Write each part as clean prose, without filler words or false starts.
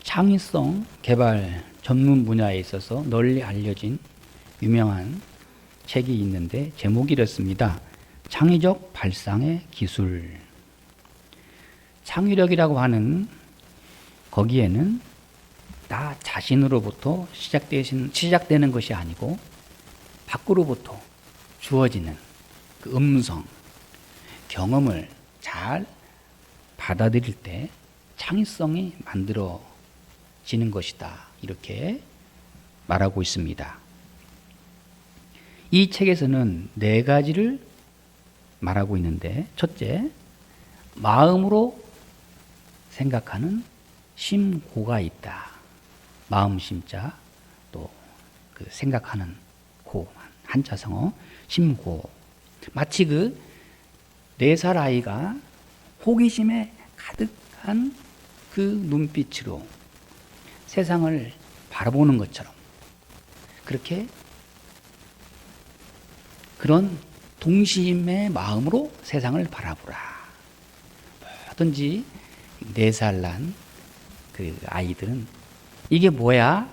창의성 개발 전문 분야에 있어서 널리 알려진 유명한 책이 있는데 제목이 이렇습니다. 창의적 발상의 기술. 창의력이라고 하는 거기에는 나 자신으로부터 시작되는 것이 아니고 밖으로부터 주어지는 그 음성, 경험을 잘 받아들일 때 창의성이 만들어지는 것이다. 이렇게 말하고 있습니다. 이 책에서는 4가지를 말하고 있는데, 첫째, 마음으로 생각하는 심고가 있다. 마음 심자, 또 그 생각하는 고, 한자성어, 심고. 마치 그 4살 아이가 호기심에 가득한 그 눈빛으로 세상을 바라보는 것처럼, 그렇게 그런 동심의 마음으로 세상을 바라보라. 뭐든지 4살 난 그 아이들은 이게 뭐야?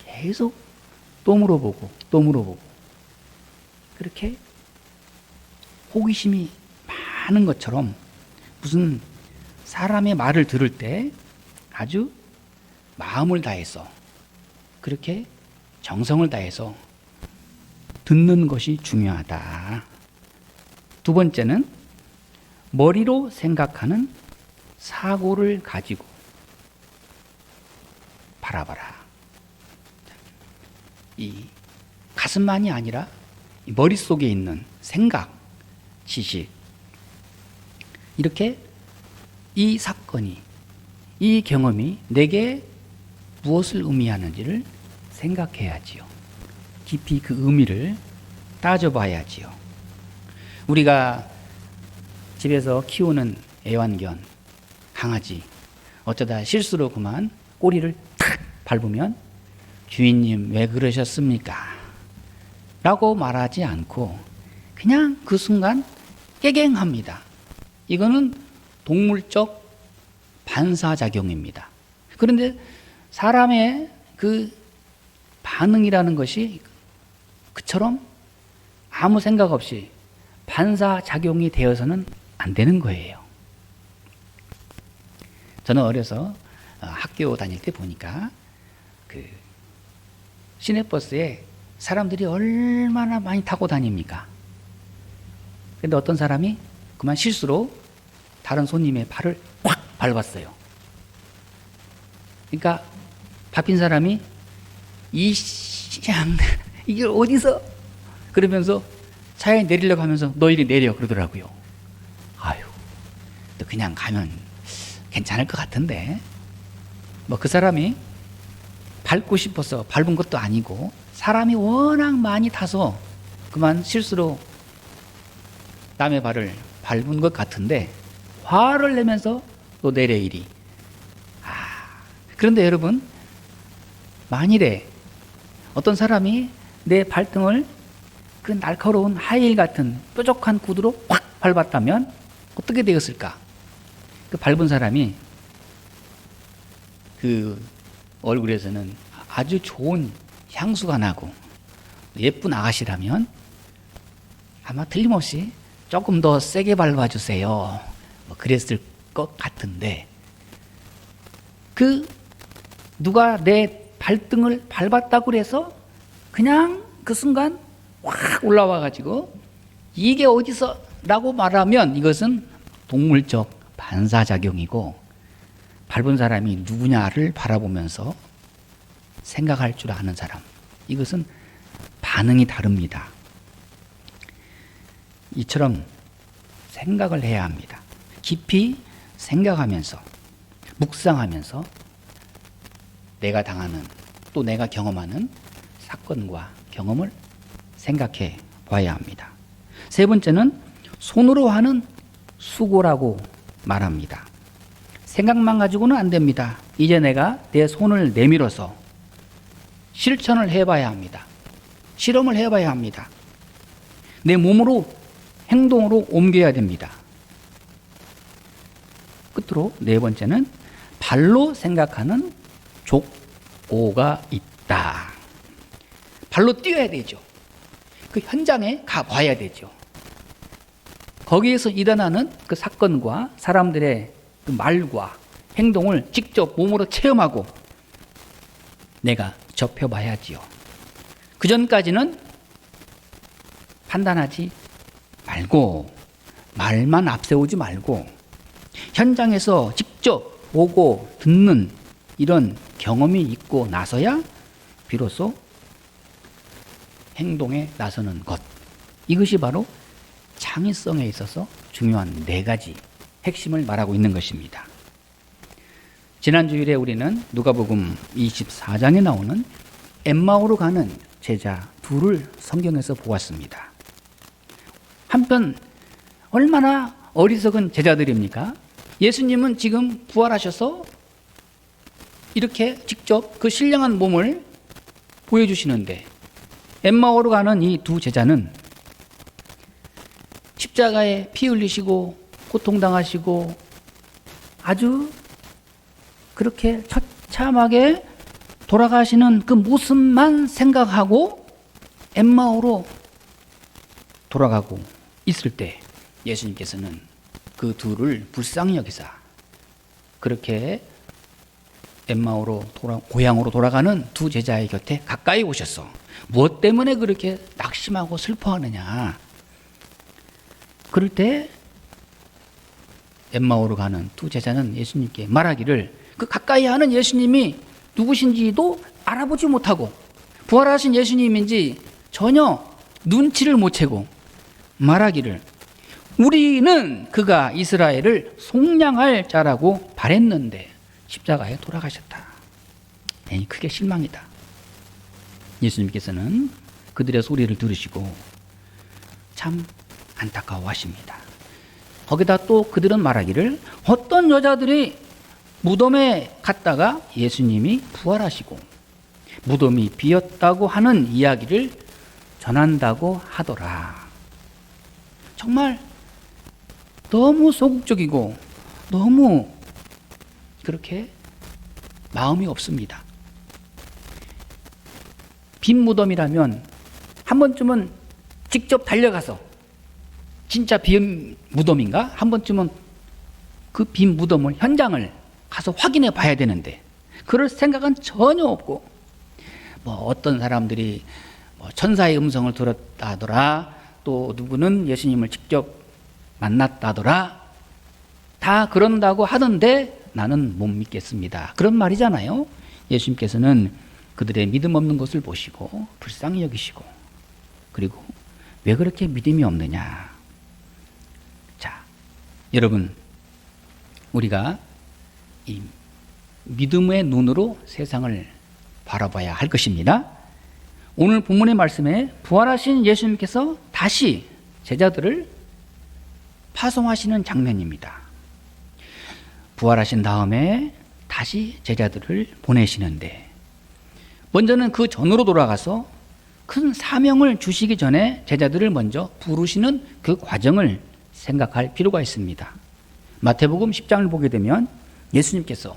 계속 또 물어보고 또 물어보고, 그렇게 호기심이 많은 것처럼 무슨 사람의 말을 들을 때 아주 마음을 다해서, 그렇게 정성을 다해서 듣는 것이 중요하다. 2번째는 머리로 생각하는 사고를 가지고 바라봐라. 이 가슴만이 아니라 이 머릿속에 있는 생각, 지식, 이렇게 이 사건이, 이 경험이 내게 무엇을 의미하는지를 생각해야지요. 깊이 그 의미를 따져봐야지요. 우리가 집에서 키우는 애완견, 강아지, 어쩌다 실수로 그만 꼬리를 탁 밟으면 주인님 왜 그러셨습니까? 라고 말하지 않고 그냥 그 순간 깨갱합니다. 이거는 동물적 반사작용입니다. 그런데 사람의 그 반응이라는 것이 그처럼 아무 생각 없이 반사작용이 되어서는 안 되는 거예요. 저는 어려서 학교 다닐 때 보니까 그 시내버스에 사람들이 얼마나 많이 타고 다닙니까? 근데 어떤 사람이 그만 실수로 다른 손님의 발을 꽉 밟았어요. 그러니까 밟힌 사람이 이게 어디서? 그러면서 차에 내리려고 하면서 너 이리 내려 그러더라고요. 아유, 또 그냥 가면 괜찮을 것 같은데, 뭐 그 사람이 밟고 싶어서 밟은 것도 아니고 사람이 워낙 많이 타서 그만 실수로 남의 발을 밟은 것 같은데 화를 내면서 또 내려 이리. 그런데 여러분, 만일에 어떤 사람이 내 발등을 그 날카로운 하이힐 같은 뾰족한 구두로 확 밟았다면 어떻게 되었을까? 그 밟은 사람이 그 얼굴에서는 아주 좋은 향수가 나고 예쁜 아가씨라면 아마 틀림없이 조금 더 세게 밟아주세요, 뭐 그랬을 것 같은데, 그 누가 내 발등을 밟았다고 그래서 그냥 그 순간 확 올라와 가지고 이게 어디서? 라고 말하면 이것은 동물적 반사작용이고, 밟은 사람이 누구냐를 바라보면서 생각할 줄 아는 사람, 이것은 반응이 다릅니다. 이처럼 생각을 해야 합니다. 깊이 생각하면서, 묵상하면서 내가 당하는, 또 내가 경험하는 사건과 경험을 생각해 봐야 합니다. 3번째는 손으로 하는 수고라고 말합니다. 생각만 가지고는 안 됩니다. 이제 내가 내 손을 내밀어서 실천을 해봐야 합니다. 실험을 해봐야 합니다. 내 몸으로, 행동으로 옮겨야 됩니다. 끝으로 4번째는 발로 생각하는 족오가 있다. 발로 뛰어야 되죠. 그 현장에 가봐야 되죠. 거기에서 일어나는 그 사건과 사람들의 그 말과 행동을 직접 몸으로 체험하고 내가 접해봐야지요. 그 전까지는 판단하지 말고, 말만 앞세우지 말고 현장에서 직접 보고 듣는 이런 경험이 있고 나서야 비로소 행동에 나서는 것. 이것이 바로 창의성에 있어서 중요한 4가지 핵심을 말하고 있는 것입니다. 지난 주일에 우리는 누가복음 24장에 나오는 엠마오로 가는 제자 둘을 성경에서 보았습니다. 한편 얼마나 어리석은 제자들입니까? 예수님은 지금 부활하셔서 이렇게 직접 그 신령한 몸을 보여주시는데 엠마오로 가는 이 두 제자는 십자가에 피 흘리시고 고통당하시고 아주 그렇게 처참하게 돌아가시는 그 모습만 생각하고 엠마오로 돌아가고 있을 때 예수님께서는 그 둘을 불쌍히 여기사 그렇게 엠마오로 고향으로 돌아가는 두 제자의 곁에 가까이 오셨어. 무엇 때문에 그렇게 낙심하고 슬퍼하느냐? 그럴 때 엠마오로 가는 두 제자는 예수님께 말하기를 그 가까이 하는 예수님이 누구신지도 알아보지 못하고 부활하신 예수님인지 전혀 눈치를 못 채고 말하기를 우리는 그가 이스라엘을 속량할 자라고 바랬는데 십자가에 돌아가셨다. 크게 실망이다. 예수님께서는 그들의 소리를 들으시고 참 안타까워하십니다. 거기다 또 그들은 말하기를 어떤 여자들이 무덤에 갔다가 예수님이 부활하시고 무덤이 비었다고 하는 이야기를 전한다고 하더라. 정말 너무 소극적이고 너무 그렇게 마음이 없습니다. 빈 무덤이라면 한 번쯤은 직접 달려가서 진짜 빈 무덤인가? 한 번쯤은 그 빈 무덤을 현장을 가서 확인해 봐야 되는데 그럴 생각은 전혀 없고 어떤 사람들이 천사의 음성을 들었다더라, 또 누구는 예수님을 직접 만났다더라, 다 그런다고 하던데 나는 못 믿겠습니다. 그런 말이잖아요. 예수님께서는 그들의 믿음 없는 것을 보시고 불쌍히 여기시고 그리고 왜 그렇게 믿음이 없느냐. 자, 여러분, 우리가 이 믿음의 눈으로 세상을 바라봐야 할 것입니다. 오늘 본문의 말씀에 부활하신 예수님께서 다시 제자들을 파송하시는 장면입니다. 부활하신 다음에 다시 제자들을 보내시는데 먼저는 그 전으로 돌아가서 큰 사명을 주시기 전에 제자들을 먼저 부르시는 그 과정을 생각할 필요가 있습니다. 마태복음 10장을 보게 되면 예수님께서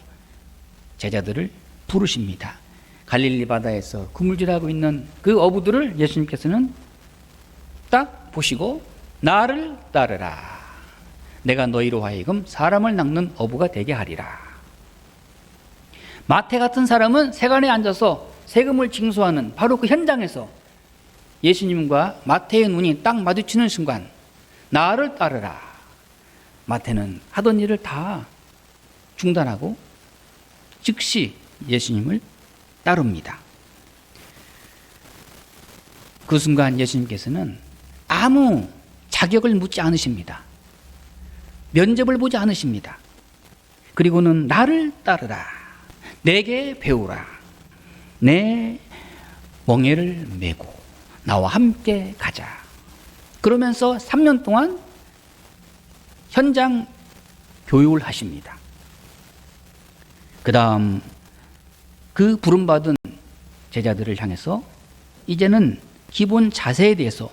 제자들을 부르십니다. 갈릴리 바다에서 그물질하고 있는 그 어부들을 예수님께서는 딱 보시고 나를 따르라. 내가 너희로 하여금 사람을 낚는 어부가 되게 하리라. 마태 같은 사람은 세간에 앉아서 세금을 징수하는 바로 그 현장에서 예수님과 마태의 눈이 딱 마주치는 순간 나를 따르라. 마태는 하던 일을 다 중단하고 즉시 예수님을 따릅니다. 그 순간 예수님께서는 아무 자격을 묻지 않으십니다. 면접을 보지 않으십니다. 그리고는 나를 따르라. 내게 배우라. 내 멍에를 메고 나와 함께 가자. 그러면서 3년 동안 현장 교육을 하십니다. 그 다음 그 부름받은 제자들을 향해서 이제는 기본 자세에 대해서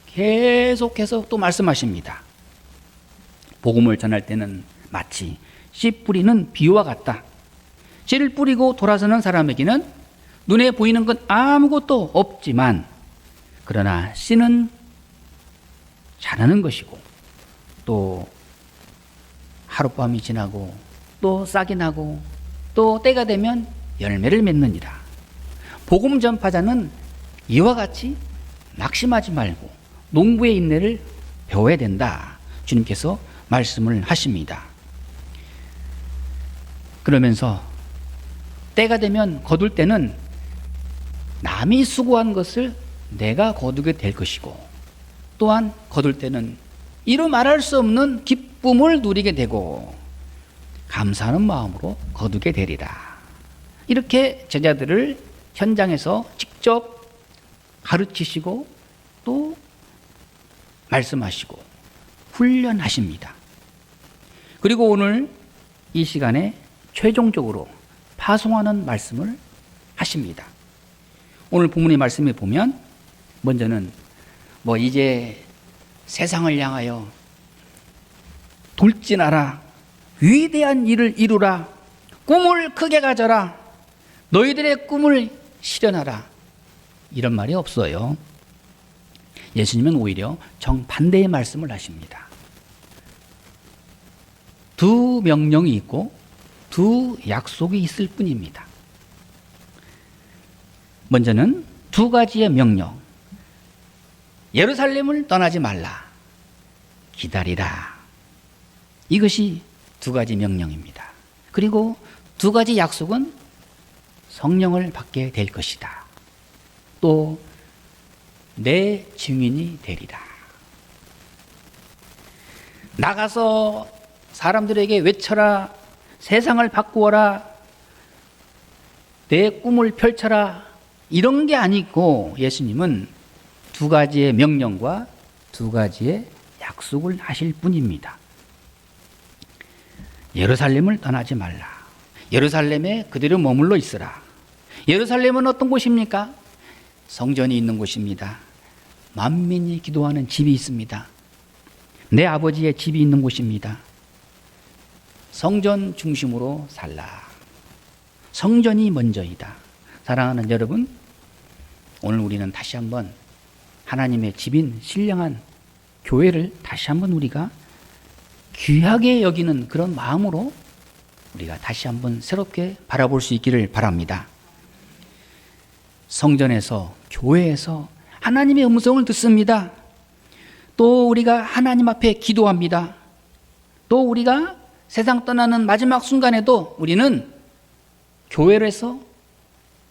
계속해서 또 말씀하십니다. 복음을 전할 때는 마치 씨 뿌리는 비유와 같다. 씨를 뿌리고 돌아서는 사람에게는 눈에 보이는 건 아무것도 없지만, 그러나 씨는 자라는 것이고, 또 하룻밤이 지나고 또 싹이 나고 또 때가 되면 열매를 맺느니라. 복음 전파자는 이와 같이 낙심하지 말고 농부의 인내를 배워야 된다. 주님께서 말씀을 하십니다. 그러면서 때가 되면 거둘 때는 남이 수고한 것을 내가 거두게 될 것이고, 또한 거둘 때는 이루 말할 수 없는 기쁨을 누리게 되고 감사하는 마음으로 거두게 되리라. 이렇게 제자들을 현장에서 직접 가르치시고 또 말씀하시고 훈련하십니다. 그리고 오늘 이 시간에 최종적으로 파송하는 말씀을 하십니다. 오늘 본문의 말씀에 보면 먼저는 이제 세상을 향하여 돌진하라, 위대한 일을 이루라, 꿈을 크게 가져라, 너희들의 꿈을 실현하라, 이런 말이 없어요. 예수님은 오히려 정반대의 말씀을 하십니다. 두 명령이 있고 두 약속이 있을 뿐입니다. 먼저는 두 가지의 명령. 예루살렘을 떠나지 말라, 기다리라. 이것이 두 가지 명령입니다. 그리고 두 가지 약속은 성령을 받게 될 것이다. 또 내 증인이 되리라. 나가서 사람들에게 외쳐라, 세상을 바꾸어라, 내 꿈을 펼쳐라, 이런 게 아니고 예수님은 두 가지의 명령과 두 가지의 약속을 하실 뿐입니다. 예루살렘을 떠나지 말라. 예루살렘에 그대로 머물러 있으라. 예루살렘은 어떤 곳입니까? 성전이 있는 곳입니다. 만민이 기도하는 집이 있습니다. 내 아버지의 집이 있는 곳입니다. 성전 중심으로 살라. 성전이 먼저이다. 사랑하는 여러분, 오늘 우리는 다시 한번 하나님의 집인 신령한 교회를 다시 한번 우리가 귀하게 여기는 그런 마음으로 우리가 다시 한번 새롭게 바라볼 수 있기를 바랍니다. 성전에서, 교회에서 하나님의 음성을 듣습니다. 또 우리가 하나님 앞에 기도합니다. 또 우리가 세상 떠나는 마지막 순간에도 우리는 교회에서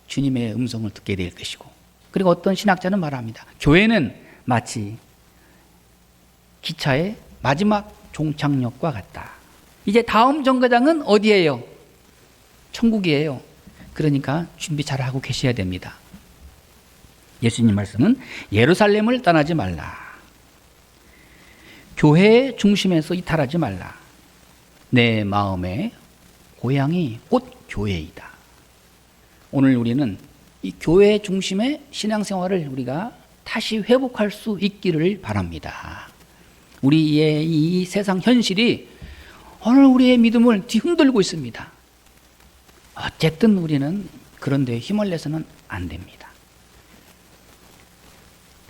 주님의 음성을 듣게 될 것이고, 그리고 어떤 신학자는 말합니다. 교회는 마치 기차의 마지막 종착역과 같다. 이제 다음 정거장은 어디예요? 천국이에요. 그러니까 준비 잘 하고 계셔야 됩니다. 예수님 말씀은 예루살렘을 떠나지 말라. 교회의 중심에서 이탈하지 말라. 내 마음의 고향이 곧 교회이다. 오늘 우리는 이 교회 중심의 신앙생활을 우리가 다시 회복할 수 있기를 바랍니다. 우리의 이 세상 현실이 오늘 우리의 믿음을 뒤흔들고 있습니다. 어쨌든 우리는 그런 데 힘을 내서는 안 됩니다.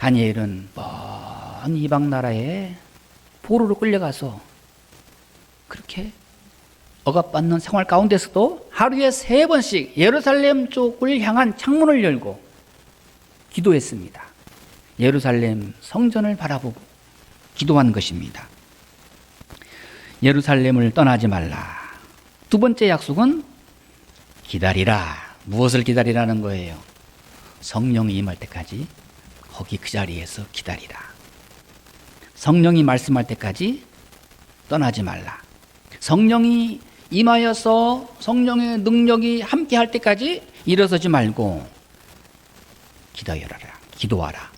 다니엘은 먼 이방 나라에 포로로 끌려가서 그렇게 억압받는 생활 가운데서도 하루에 3번씩 예루살렘 쪽을 향한 창문을 열고 기도했습니다. 예루살렘 성전을 바라보고 기도한 것입니다. 예루살렘을 떠나지 말라. 두 번째 약속은 기다리라. 무엇을 기다리라는 거예요? 성령이 임할 때까지 거기 그 자리에서 기다리라. 성령이 말씀할 때까지 떠나지 말라. 성령이 임하여서 성령의 능력이 함께 할 때까지 일어서지 말고 기다려라. 기도하라.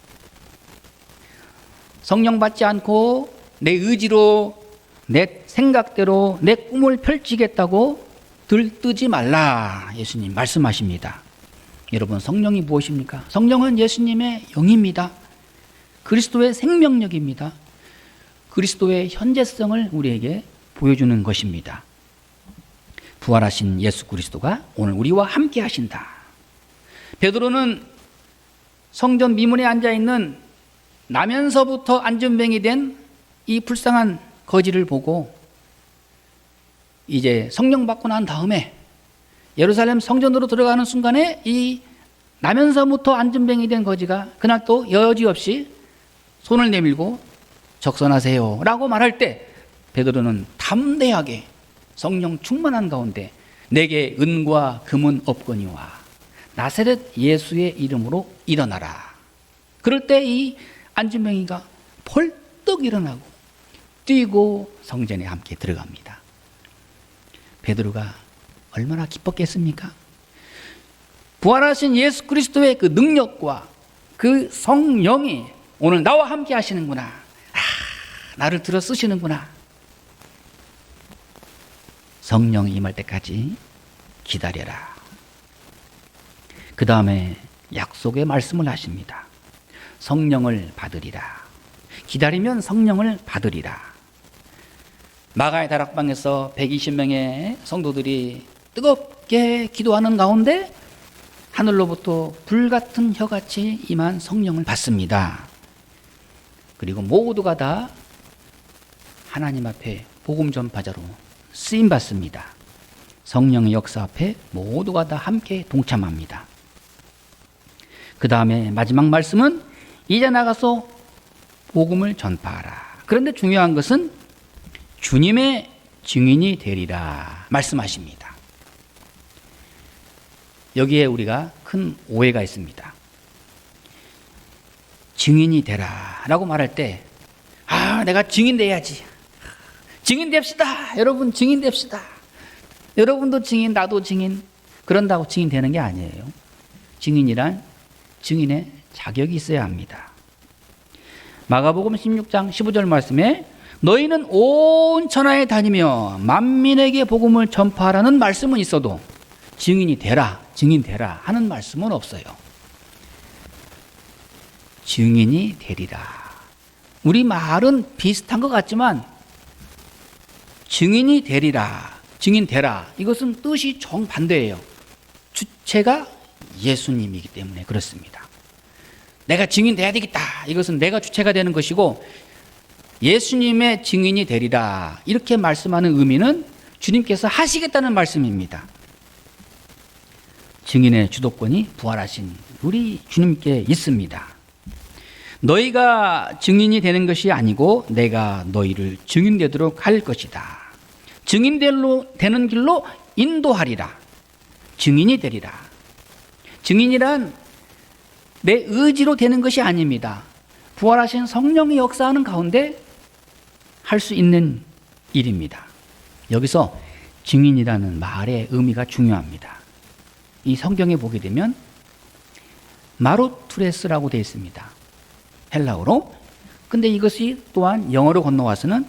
성령 받지 않고 내 의지로, 내 생각대로 내 꿈을 펼치겠다고 들뜨지 말라. 예수님 말씀하십니다. 여러분, 성령이 무엇입니까? 성령은 예수님의 영입니다. 그리스도의 생명력입니다. 그리스도의 현재성을 우리에게 보여주는 것입니다. 부활하신 예수 그리스도가 오늘 우리와 함께 하신다. 베드로는 성전 미문에 앉아있는 나면서부터 안전병이 된 이 불쌍한 거지를 보고 이제 성령 받고 난 다음에 예루살렘 성전으로 들어가는 순간에 이 나면서부터 안전병이 된 거지가 그날 또 여지없이 손을 내밀고 적선하세요 라고 말할 때 베드로는 담대하게 성령 충만한 가운데 내게 은과 금은 없거니와 나사렛 예수의 이름으로 일어나라. 그럴 때 이 안전병이가 벌떡 일어나고 뛰고 성전에 함께 들어갑니다. 베드로가 얼마나 기뻤겠습니까? 부활하신 예수 그리스도의 그 능력과 그 성령이 오늘 나와 함께 하시는구나. 나를 들어 쓰시는구나. 성령이 임할 때까지 기다려라. 그 다음에 약속의 말씀을 하십니다. 성령을 받으리라. 기다리면 성령을 받으리라. 마가의 다락방에서 120명의 성도들이 뜨겁게 기도하는 가운데 하늘로부터 불같은 혀같이 임한 성령을 받습니다. 그리고 모두가 다 하나님 앞에 복음 전파자로 쓰임 받습니다. 성령의 역사 앞에 모두가 다 함께 동참합니다. 그 다음에 마지막 말씀은 이제 나가서 복음을 전파하라. 그런데 중요한 것은 주님의 증인이 되리라 말씀하십니다. 여기에 우리가 큰 오해가 있습니다. 증인이 되라 라고 말할 때 내가 증인 돼야지. 증인 됩시다. 여러분 증인 됩시다. 여러분도 증인, 나도 증인. 그런다고 증인 되는 게 아니에요. 증인이란 증인의 자격이 있어야 합니다. 마가복음 16장 15절 말씀에 너희는 온 천하에 다니며 만민에게 복음을 전파하라는 말씀은 있어도 증인이 되라, 증인 되라 하는 말씀은 없어요. 증인이 되리라. 우리 말은 비슷한 것 같지만 증인이 되리라, 증인 되라 이것은 뜻이 정반대예요. 주체가 예수님이기 때문에 그렇습니다. 내가 증인 돼야 되겠다. 이것은 내가 주체가 되는 것이고 예수님의 증인이 되리라 이렇게 말씀하는 의미는 주님께서 하시겠다는 말씀입니다. 증인의 주도권이 부활하신 우리 주님께 있습니다. 너희가 증인이 되는 것이 아니고 내가 너희를 증인되도록 할 것이다. 증인대로 되는 길로 인도하리라. 증인이 되리라. 증인이란 내 의지로 되는 것이 아닙니다. 부활하신 성령이 역사하는 가운데 할 수 있는 일입니다. 여기서 증인이라는 말의 의미가 중요합니다. 이 성경에 보게 되면 마루투레스라고 되어 있습니다. 헬라어로. 근데 이것이 또한 영어로 건너와서는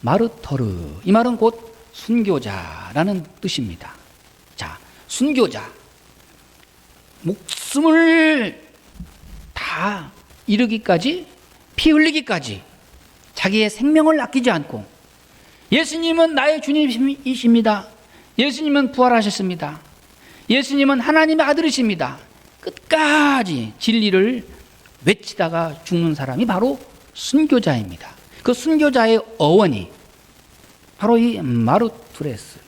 마르터르. 이 말은 곧 순교자라는 뜻입니다. 자, 순교자. 목숨을 다 이르기까지, 피 흘리기까지 자기의 생명을 아끼지 않고 예수님은 나의 주님이십니다. 예수님은 부활하셨습니다. 예수님은 하나님의 아들이십니다. 끝까지 진리를 외치다가 죽는 사람이 바로 순교자입니다. 그 순교자의 어원이 바로 이 마르투레스,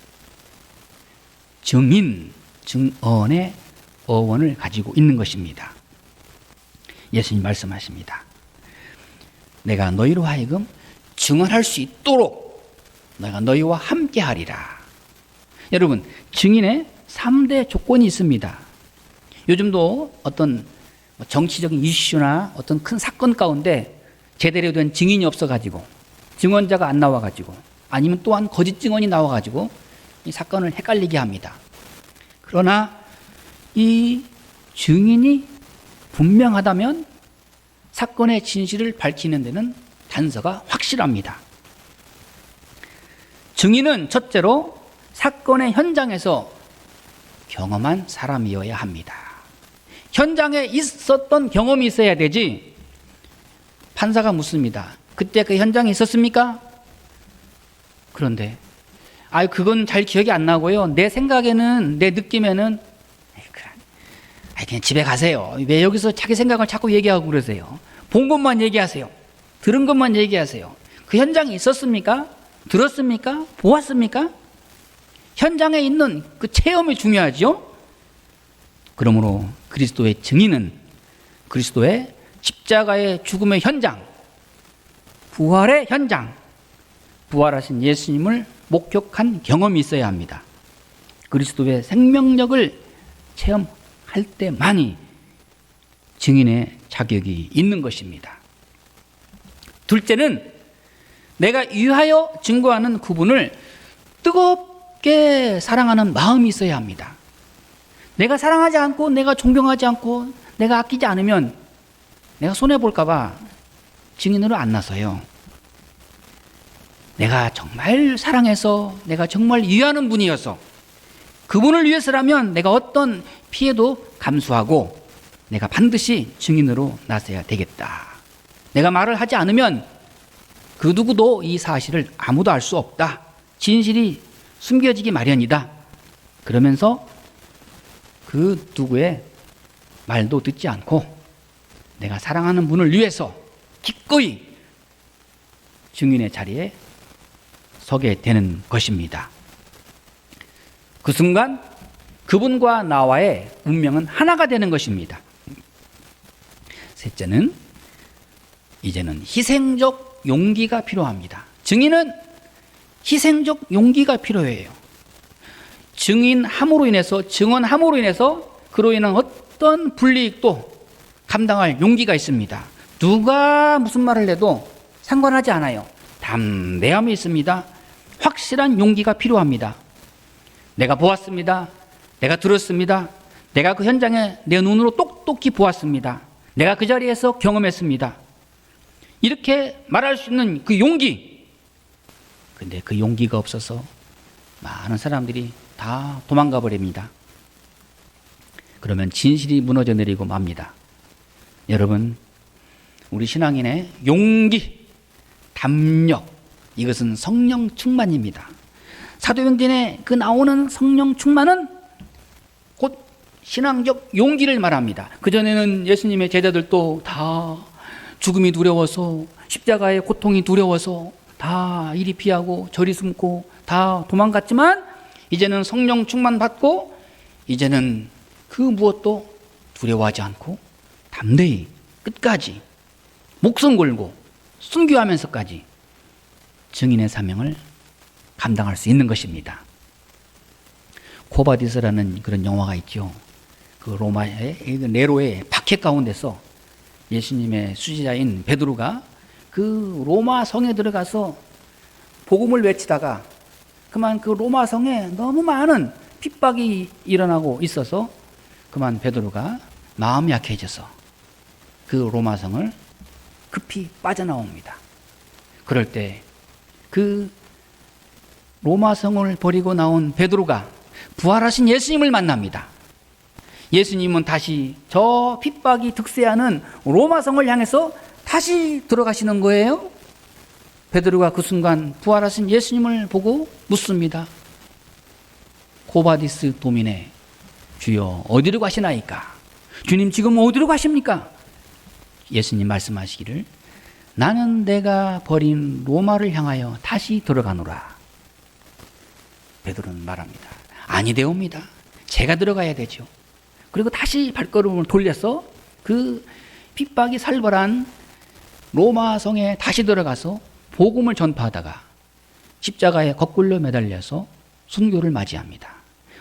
증인, 증언의 어원을 가지고 있는 것입니다. 예수님 말씀하십니다. 내가 너희로 하여금 증언할 수 있도록 내가 너희와 함께 하리라. 여러분, 증인의 3대 조건이 있습니다. 요즘도 어떤 정치적인 이슈나 어떤 큰 사건 가운데 제대로 된 증인이 없어가지고 증언자가 안 나와가지고 아니면 또한 거짓 증언이 나와가지고 이 사건을 헷갈리게 합니다. 그러나 이 증인이 분명하다면 사건의 진실을 밝히는 데는 단서가 확실합니다. 증인은 첫째로 사건의 현장에서 경험한 사람이어야 합니다. 현장에 있었던 경험이 있어야 되지. 판사가 묻습니다. 그때 그 현장에 있었습니까? 그런데 그건 잘 기억이 안 나고요. 내 생각에는, 내 느낌에는 그냥 집에 가세요. 왜 여기서 자기 생각을 자꾸 얘기하고 그러세요? 본 것만 얘기하세요. 들은 것만 얘기하세요. 그 현장에 있었습니까? 들었습니까? 보았습니까? 현장에 있는 그 체험이 중요하죠. 그러므로 그리스도의 증인은 그리스도의 십자가의 죽음의 현장, 부활의 현장, 부활하신 예수님을 목격한 경험이 있어야 합니다. 그리스도의 생명력을 체험할 때만이 증인의 자격이 있는 것입니다. 둘째는 내가 위하여 증거하는 그분을 뜨겁게 사랑하는 마음이 있어야 합니다. 내가 사랑하지 않고, 내가 존경하지 않고, 내가 아끼지 않으면 내가 손해볼까 봐 증인으로 안 나서요. 내가 정말 사랑해서, 내가 정말 위하는 분이어서 그분을 위해서라면 내가 어떤 피해도 감수하고 내가 반드시 증인으로 나서야 되겠다. 내가 말을 하지 않으면 그 누구도 이 사실을 아무도 알 수 없다. 진실이 숨겨지기 마련이다. 그러면서 그 누구의 말도 듣지 않고 내가 사랑하는 분을 위해서 기꺼이 증인의 자리에 서게 되는 것입니다. 그 순간 그분과 나와의 운명은 하나가 되는 것입니다. 셋째는 이제는 희생적 용기가 필요합니다. 증인은 희생적 용기가 필요해요. 증인함으로 인해서, 증언함으로 인해서 그로 인한 어떤 불이익도 감당할 용기가 있습니다. 누가 무슨 말을 해도 상관하지 않아요. 담대함이 있습니다. 확실한 용기가 필요합니다. 내가 보았습니다. 내가 들었습니다. 내가 그 현장에 내 눈으로 똑똑히 보았습니다. 내가 그 자리에서 경험했습니다. 이렇게 말할 수 있는 그 용기. 근데 그 용기가 없어서 많은 사람들이 다 도망가 버립니다. 그러면 진실이 무너져 내리고 맙니다. 여러분, 우리 신앙인의 용기, 담력, 이것은 성령 충만입니다. 사도행전에 그 나오는 성령 충만은 곧 신앙적 용기를 말합니다. 그전에는 예수님의 제자들도 다 죽음이 두려워서, 십자가의 고통이 두려워서 다 이리 피하고 저리 숨고 다 도망갔지만 이제는 성령 충만 받고 이제는 그 무엇도 두려워하지 않고 담대히 끝까지 목숨 걸고 순교하면서까지 증인의 사명을 감당할 수 있는 것입니다. 코바디스라는 그런 영화가 있죠. 그 로마의 네로의 박해 가운데서 예수님의 수지자인 베드로가 그 로마 성에 들어가서 복음을 외치다가 그만 그 로마 성에 너무 많은 핍박이 일어나고 있어서 그만 베드로가 마음이 약해져서 그 로마 성을 급히 빠져나옵니다. 그럴 때 그 로마 성을 버리고 나온 베드로가 부활하신 예수님을 만납니다. 예수님은 다시 저 핍박이 득세하는 로마 성을 향해서 다시 들어가시는 거예요. 베드로가 그 순간 부활하신 예수님을 보고 묻습니다. 코바디스 도미네, 주여 어디로 가시나이까? 주님 지금 어디로 가십니까? 예수님 말씀하시기를 나는 내가 버린 로마를 향하여 다시 들어가노라. 베드로는 말합니다. 아니되옵니다. 제가 들어가야 되죠. 그리고 다시 발걸음을 돌려서 그 핍박이 살벌한 로마 성에 다시 들어가서 복음을 전파하다가 십자가에 거꾸로 매달려서 순교를 맞이합니다.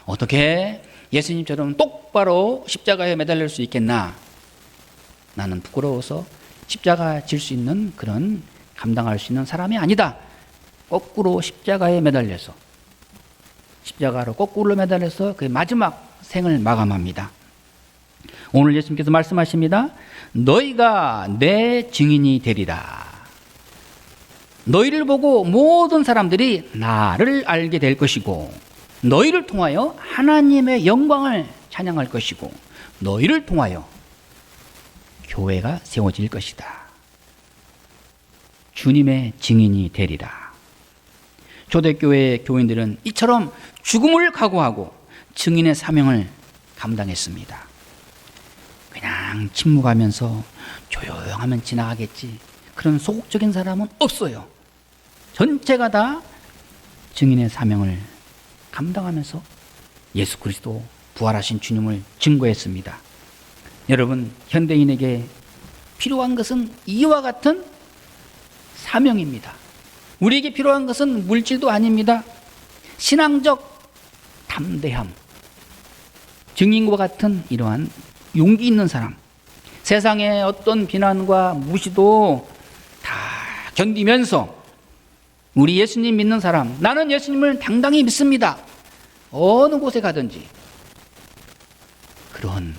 어떻게 예수님처럼 똑바로 십자가에 매달릴 수 있겠나? 나는 부끄러워서 십자가 질 수 있는 그런 감당할 수 있는 사람이 아니다. 거꾸로 십자가에 매달려서 십자가로 거꾸로 매달려서 그 마지막 생을 마감합니다. 오늘 예수님께서 말씀하십니다. 너희가 내 증인이 되리라. 너희를 보고 모든 사람들이 나를 알게 될 것이고 너희를 통하여 하나님의 영광을 찬양할 것이고 너희를 통하여 교회가 세워질 것이다. 주님의 증인이 되리라. 초대교회 교인들은 이처럼 죽음을 각오하고 증인의 사명을 감당했습니다. 그냥 침묵하면서 조용하면 지나가겠지, 그런 소극적인 사람은 없어요. 전체가 다 증인의 사명을 감당하면서 예수 그리스도 부활하신 주님을 증거했습니다. 여러분, 현대인에게 필요한 것은 이와 같은 사명입니다. 우리에게 필요한 것은 물질도 아닙니다. 신앙적 담대함, 증인과 같은 이러한 용기 있는 사람, 세상의 어떤 비난과 무시도 다 견디면서 우리 예수님 믿는 사람, 나는 예수님을 당당히 믿습니다, 어느 곳에 가든지 그런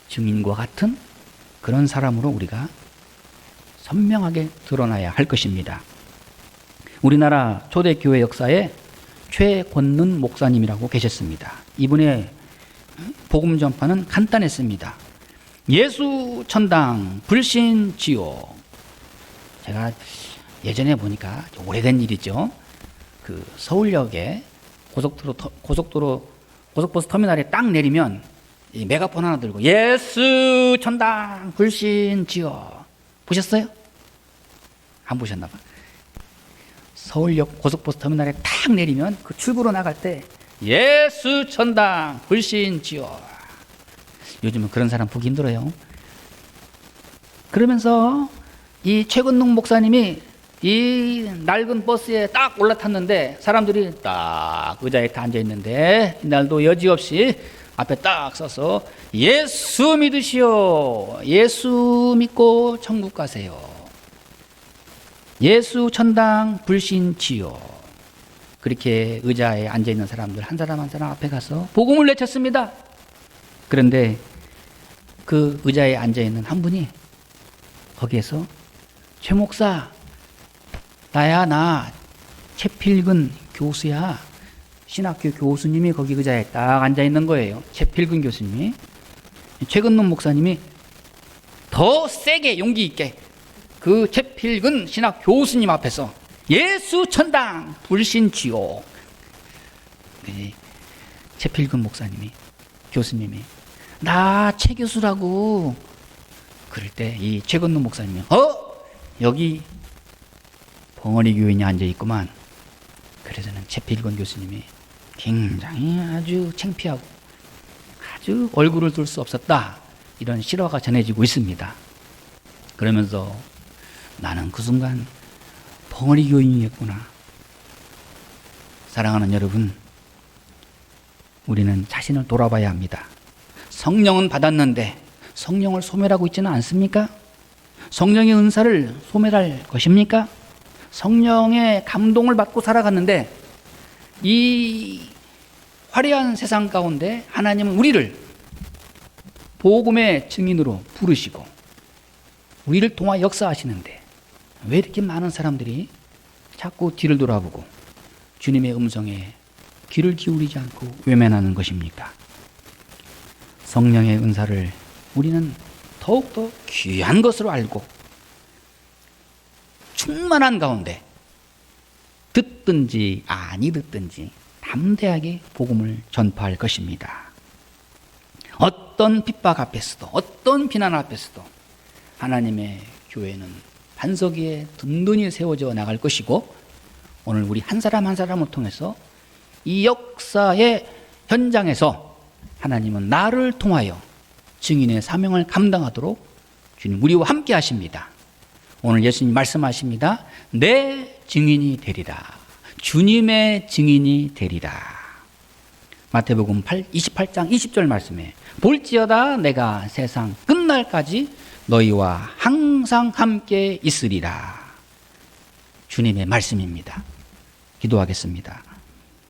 증인과 같은 그런 사람으로 우리가 선명하게 드러나야 할 것입니다. 우리나라 초대교회 역사에 최권능 목사님이라고 계셨습니다. 이분의 복음 전파는 간단했습니다. 예수 천당 불신지요. 제가 예전에 보니까 오래된 일이죠. 그 서울역에 고속버스 터미널에 딱 내리면 이 메가폰 하나 들고 예수 천당 불신지요. 보셨어요? 안 보셨나 봐. 서울역 고속버스 터미널에 딱 내리면 그 출구로 나갈 때 예수 천당 불신지요. 요즘은 그런 사람 보기 힘들어요. 그러면서 이 최건능 목사님이 이 낡은 버스에 딱 올라탔는데 사람들이 딱 의자에 다 앉아 있는데 이날도 여지없이 앞에 딱 서서 예수 믿으시오. 예수 믿고 천국 가세요. 예수 천당 불신지요. 그렇게 의자에 앉아 있는 사람들 한 사람 한 사람 앞에 가서 복음을 외쳤습니다. 그런데 그 의자에 앉아 있는 한 분이 거기에서 최 목사, 나야, 나 최필근 교수야. 신학교 교수님이 거기 의자에 딱 앉아 있는 거예요. 최필근 교수님이. 최근능 목사님이 더 세게 용기 있게 그 최필근 신학 교수님 앞에서 예수 천당 불신지요. 최필근 목사님이, 교수님이 나 최 교수라고 그럴 때 이 최근능 목사님이 여기 벙어리 교인이 앉아 있구만. 그래서는 최필근 교수님이 굉장히 아주 창피하고 아주 얼굴을 둘 수 없었다, 이런 실화가 전해지고 있습니다. 그러면서 나는 그 순간 벙어리 교인이었구나. 사랑하는 여러분, 우리는 자신을 돌아봐야 합니다. 성령은 받았는데 성령을 소멸하고 있지는 않습니까? 성령의 은사를 소멸할 것입니까? 성령의 감동을 받고 살아갔는데 이 화려한 세상 가운데 하나님은 우리를 복음의 증인으로 부르시고 우리를 통하 역사하시는데 왜 이렇게 많은 사람들이 자꾸 뒤를 돌아보고 주님의 음성에 귀를 기울이지 않고 외면하는 것입니까? 성령의 은사를 우리는 더욱더 귀한 것으로 알고 충만한 가운데 듣든지 아니 듣든지 담대하게 복음을 전파할 것입니다. 어떤 핍박 앞에서도 어떤 비난 앞에서도 하나님의 교회는 반석 위에 든든히 세워져 나갈 것이고, 오늘 우리 한 사람 한 사람을 통해서 이 역사의 현장에서 하나님은 나를 통하여 증인의 사명을 감당하도록 주님 우리와 함께 하십니다. 오늘 예수님 말씀하십니다. 내 증인이 되리라. 주님의 증인이 되리라. 마태복음 28장 20절 말씀에 볼지어다 내가 세상 끝날까지 너희와 항상 함께 있으리라. 주님의 말씀입니다. 기도하겠습니다.